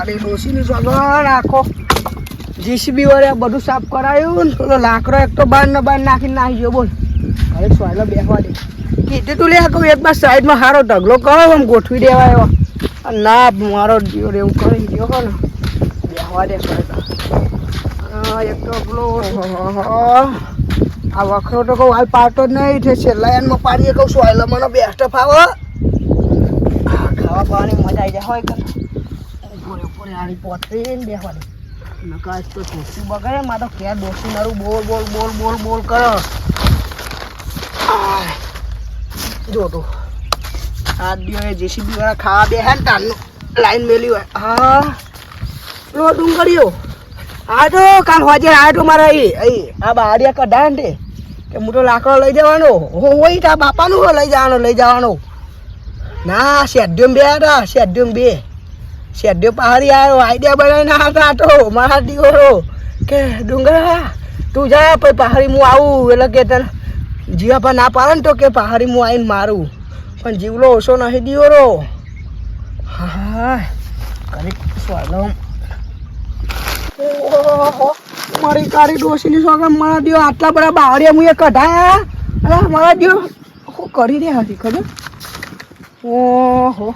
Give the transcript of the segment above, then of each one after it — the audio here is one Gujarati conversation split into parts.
કાળી ડોશીની સગન આખો જીસીબી વાળે બધું સાફ કરાયું ને પેલો લાકડો એક તો બાર ને બાર નાખીને નાખી ગયો. બોલ હવે સોયલો બેસવા દે કીધું તું લે કહું એક બાર સાઈડમાં સારો ઢગલો કરો આમ ગોઠવી દેવાયો. ના મારો જીવ એવું કરી ગયો હો ને બેસવા દે સોયલો. એક તો પેલો આ વખરો તો કહું હાલ પાડતો જ નહીં છે છેલ્લા એનમાં પાડીએ કહું સોયલો મને બેસ્ટ ફાવો. ખાવા પીવાની મજા આવી જાય હોય કે પૂરે પૂરે આની પોતરીને બેસવા દે નકાશ તો ટોસી બગાડે મારે તો ક્યાં ડોસી મારું બોલ બોલ બોલ બોલ બોલ કરો. જો તો આ દિવસે જેસીબી વાળા ખાવા બેસે ને તારનું લાઈન મેલી હોય. હા પેલો ડુંગળીઓ આ તો કાલ હોજે આ તો મારા આ બારીયા કઢાય ને કે હું તો લાકડો લઈ જવાનો હોય તા બાપાનું લઈ જવાનો ના શેડ્યુમ બે હતા શેડ્યુમ પહાડી આવ્યો આઈડિયા બનાવીને હતા તો મારા દીકરો કે ડુંગરા તું જા પછી પહાડી હું આવું એટલે કે તને જીવાપા ના પાડે ને તો કે પહાડી હું આવીને મારું પણ જીવલો ઓછો નહીં દીવરો. હા કરી સ્વાલો મારી કાળી ડોસીની સોગમ મારા દીવો આટલા બધા બાવળિયા હું એ કઢાયા અરે મારા દીવો શું કરી રહ્યા હતી ખબર. ઓહો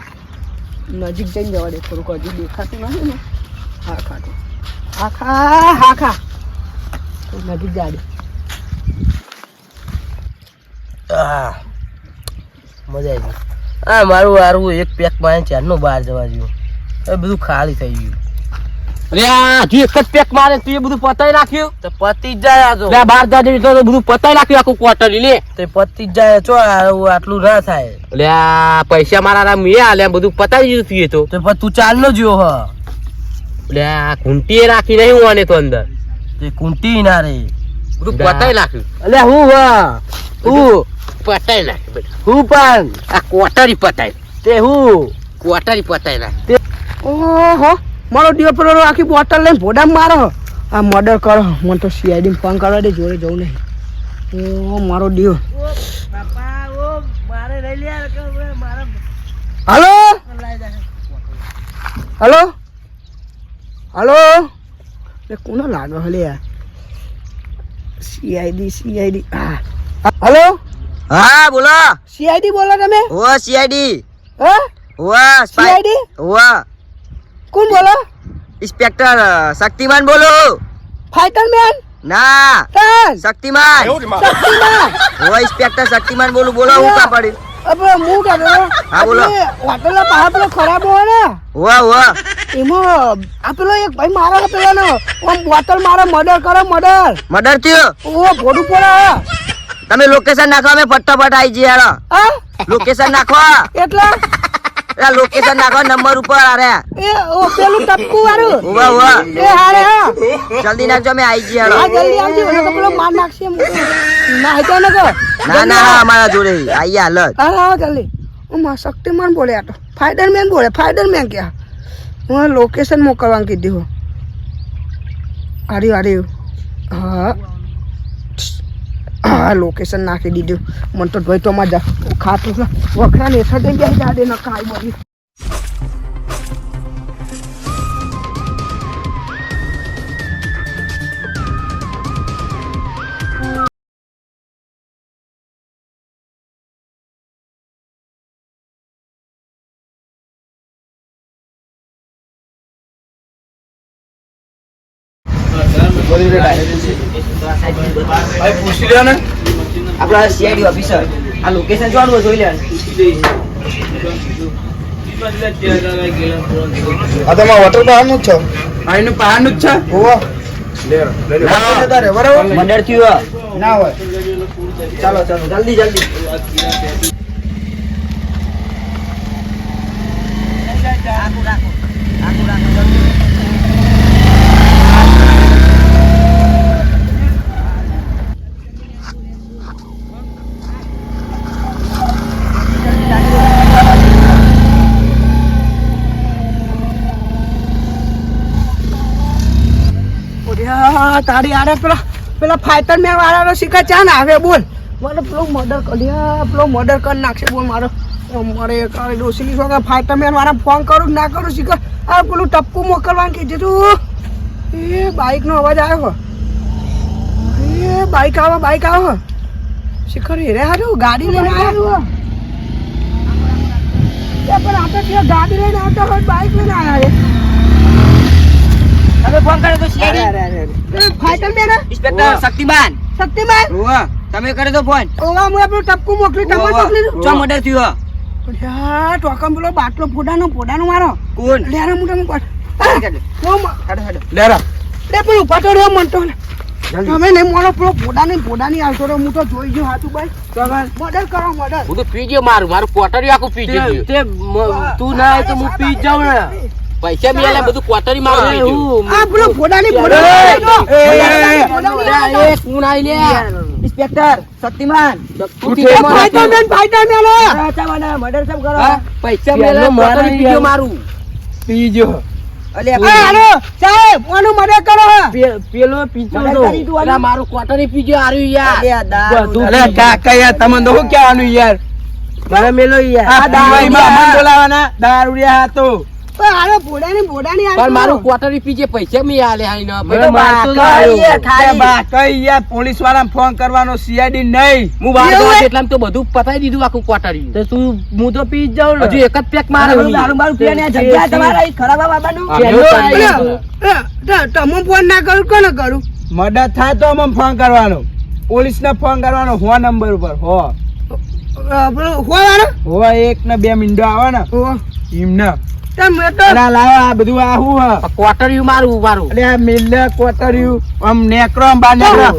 નજીક જઈને જવા દે થોડુંક હજી દેખાતું નથી ને. હા ખા નજીક જા દે. મજા આવી હા મારું હારું એક પેક માં ચારનો બહાર જવા જેવું હવે બધું ખાલી થઈ ગયું. અરે હજુ એક જ પેક મારે તું એ બધું પતાઈ નાખ્યું તો પતી જ જાય તો બહાર જા જેવી તો બધું પતાઈ નાખ્યું આખું ક્વાર્ટર લે તે પતી જ જાય ચો આટલું ના થાય. એટલે આ પૈસા મારા મેં આલ્યા બધું પતાવી દીધું તું એ તો પણ તું ચાલ નો જ્યો હ એટલે આ ઘૂંટીએ રાખી નહીં હું આને તો અંદર તે કુંટી ના રે બધું પતાઈ નાખ્યું. એટલે હું હું પતાઈ નાખ્યું બધું હું પણ આ ક્વાર્ટરી પતાઈ તે હું ક્વાર્ટરી પતાઈ નાખ. ઓહો મારો દીવો પેલો આખી બોટલ લઈને ભોડામ મારો આ મર્ડર કરો મને તો સીઆઈડી ફોન કરવા દે જોડે જવું નહીં. ઓ મારો દીવો હલો એ કોનો લાગે હલે યાર સીઆઈડી હા હલો હા બોલો સીઆઈડી બોલો તમે. ઓ સીઆઈડી હા ઓ સીઆઈડી ઓ કોણ બોલો ઇન્સ્પેક્ટર શક્તિમાન બોલો. ફાઈટર મેન ના શક્તિમાન ઓ ઇન્સ્પેક્ટર શક્તિમાન બોલું બોલો હું કા પડી અબે હું કાઢો હા બોલો હોટલ ના પહાડ પેલો ખરાબ હોય ને ઓ એમાં આ પેલો એક ભાઈ મારો પેલાનો આમ બોટલ મારો મર્ડર થયો ઓ ભોડું પડે. તમે લોકેશન નાખો અમે ફટાફટ આવી જઈએ હેડો. લોકેશન નાખો એટલે લોકેશન નાખો નંબર ઉપર અરે એ ઓ પેલું ટપકુ વાળું ઓવા એ હારે હા જલ્દી નાખજો અમે આવી જઈએ હેડો. હા જલ્દી આવજો ને તો પેલો માર નાખશે ના હેતો ને કો ના અમારા જોડે આઈએ હાલત. હા આવો જલ્દી માં શક્તિમાન બોલે આ તો ફાઈટરમેન કે હું લોકેશન મોકલવાનું કીધું આર્યું હા લોકેશન નાખી દીધું મને તો ભાઈ તો મજા ખાતું વખરા ને હેઠળ જઈ ગયા જાડે ન ખાઈ બધી. પૂછી લ્યો ને આપણા સીઆઈડી ઓફિસર આ લોકેશન જોવાનું જોઈ લે. આ તમારા હોટલ બહારનું જ છે આ એનું પહાડનું જ છે બરાબર મંડળ થયું ના હોય. ચાલો જલ્દી તારી આરે પેલા ફાઈટર મેન વાળાનો શિકાર ચા ના આવે બોલ મને પેલો મર્ડર કરી નાખશે બોલ મારે મારે ડોસીની છોકરા ફાઈટર મેન વાળા ફોન કરું ના કરું શિકાર આ પેલું ટપકું મોકલવાનું કીધું તું. એ બાઈક નો અવાજ આવ્યો. એ બાઈક આવો શિખર હેરે હારું ગાડી લઈને આવ્યો. એ પણ આપણે ત્યાં ગાડી લઈને આવતા હોય બાઈક લઈને આવ્યા તમે ફોન કર્યો તો છે. ફાઈટર બેન ઇન્સ્પેક્ટર શક્તિમાન તમે કર્યો તો ફોન ઓવા હું આપણું ટપકું મોકલી ટમા મોકલી ચો મર્ડર થયું યા ટોકમ પેલો બાટલો ફોડાનો મારો કોણ લેરા મોટા પાટ લેરા લે પણ ઉભા તો રહ્યો મન તો તમે ને મોનો પેલો ફોડાની આવતો રહ્યો હું તો જોઈ ગયો હાથું ભાઈ મોડલ કરો મોડલ હું તો પી ગયો મારું ક્વાર્ટરી આખું પી ગયું તું ના હોય તો હું પી જાઉં ને પૈસા મેલે બધું ક્વાર્ટરી મારું પી ગયું આ પેલો ફોડાની કોણ આઈ લે ઇન્સ્પેક્ટર શક્તિમાન ફાઈટર મેલો મર્ડર સબ કરો પૈસા મેલે મારું પી ગયો મારું પી ગયો હાલો સાહેબ ઓનું મદદ કરો પેલો પીછો તો મારું ક્વાર્ટરી પી ગયો આર્યું યાર અલે કાકા યાર તમને તો શું કહેવાનું યાર મને મેલો યાર બોલાવાના દારૂડિયા હતો હાલો ફોડાની પણ મારું ક્વાર્ટરી પી જે પૈસા મે આલે હાઈ ના પોલીસ વાળા ફોન કરવાનો સીઆઈડી નહીં હું બહાર ગયો એટલામાં તો બધું પતાઈ દીધું આખું ક્વાર્ટરી તો તું હું તો પી જ જાઉં હજુ એક જ પેક મારે દારૂ બારૂ પીને જગ્યા તમારા ખરાબ બાબાનું તમે ફોન ના કરું કોને કરું મર્ડર થાય તો અમે ફોન કરવાનો પોલીસ ને ફોન કરવાનો હો નંબર ઉપર હો એક ને 2 મિનિટો આવે ને એમને લાવા બધું આવું ક્વાર્ટરી મારું એટલે મિલ ક્વાર્ટર્યું આમ નેકરો આમ બાર નેકરો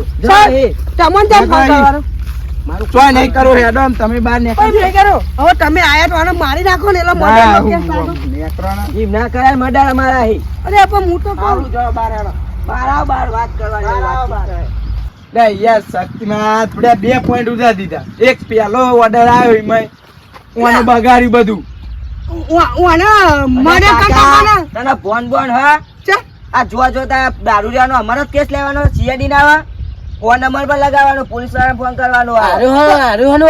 ચોય નહીં કરો હેડો આમ તમે બાર નેકરો હવે તમે આયા તો આને મારી નાખો ને એટલે નેકરો એમ ના કરાય મર્ડર અમારા અરે પણ હું તો કહું બાર વાત કરવાની લે યાર શક્તિમાન આપણે 2 પોઈન્ટ ઉધા દીધા એક પેલો ઓર્ડર આવ્યો એમાં ઓને બગાડ્યું બધું દારૂડિયાનો અમારો કેસ લેવાનો સીઆઈડી ના ફોન નંબર પર લગાવવાનો પોલીસ વાળા ફોન કરવાનો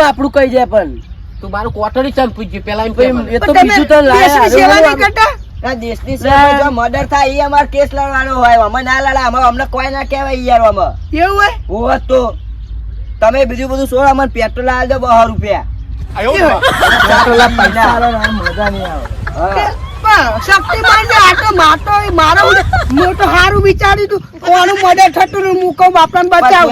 આપણું કઈ જાય પણ તું મારું ક્વાર્ટરી ચમ પૂછ્યું પેલા એ તો બીજું તો દેશની સેવા જો મર્ડર થાય એ અમાર કેસ લડવાનો હોય અમે ના લડા અમે અમને કોઈ ના કહેવાય યાર અમે એવું હોય તો તમે બીજું બધું છોડ અમને પેટ્રોલ આલ દો 200 રૂપિયા શક્તિમાન મારો મોટો હારું વિચાર્યું તું કોનું મર્ડર થતું મૂકો બાપરાને બચાવ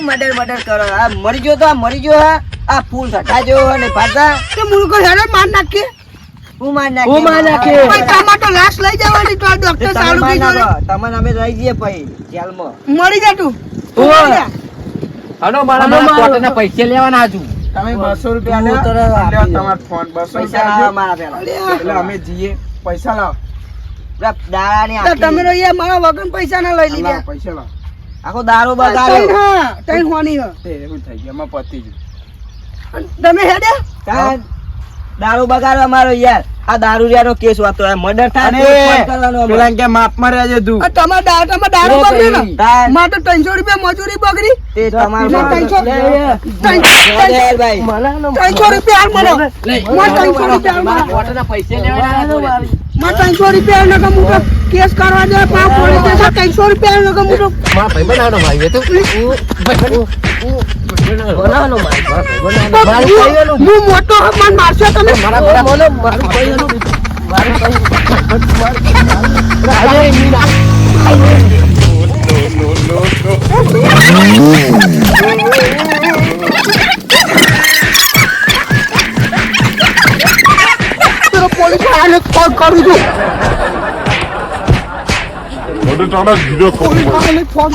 મર્ડર કરો આ મરી ગયો તો આ મરી ગયો આ ફૂલ સઠા જેવો અને પાછા તો મુલકો હેડે માર નાખીએ હું માર નાખે ટમાટો લાશ લઈ જવાની તો ડોક્ટર ચાલુ થઈ ગયો તમને અમે લઈ જઈએ પછી જેલમાં મરી જા તું હનો મારા ક્વાર્ટરના પૈસા લેવાના હજુ તમે 200 રૂપિયા લે તમારો ફોન 200 રૂપિયા મારા પેલા એટલે અમે જઈએ પૈસા લાવ દાડાની તમે તો યાર મારા વગન પૈસા ના લઈ લીધા પૈસા લાવ આખો દારૂ બગાડ્યો હા તઈ હોની હ તે એવું થઈ ગયું અમે પતી ગયું તમે હેડે દારૂ બગાડવા અમારો યાર આ દારૂડિયાનો કેસ વાતો મર્ડર થાય કરવાનો પેલા કે માપમાં રહેજે તું તમાર દારૂ બગડી ને માં તો 300 રૂપિયા મજૂરી બગડી તે તમારો 300 રૂપિયા મને 300 રૂપિયા ક્વાર્ટરના પૈસા લેવાના માં 300 રૂપિયા નકા મુકો કેસ કરવા દે પા પોલીસ સ્ટેશન 300 રૂપિયા નકા મુકો મારા ભાઈ બનાવવાનો ભાઈ એ તો બનાવવાનો મારું હું મોટો મન મારશો તમે મારું ભાઈ પોલીસ વાળાને ફોન કરું છું પોલીસ વાળાને ફોન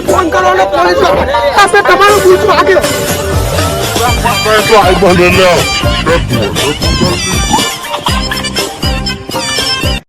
ફોન કરવાનો પોલીસ આપણે તમારું પૂછવા આવ્યો I want to know.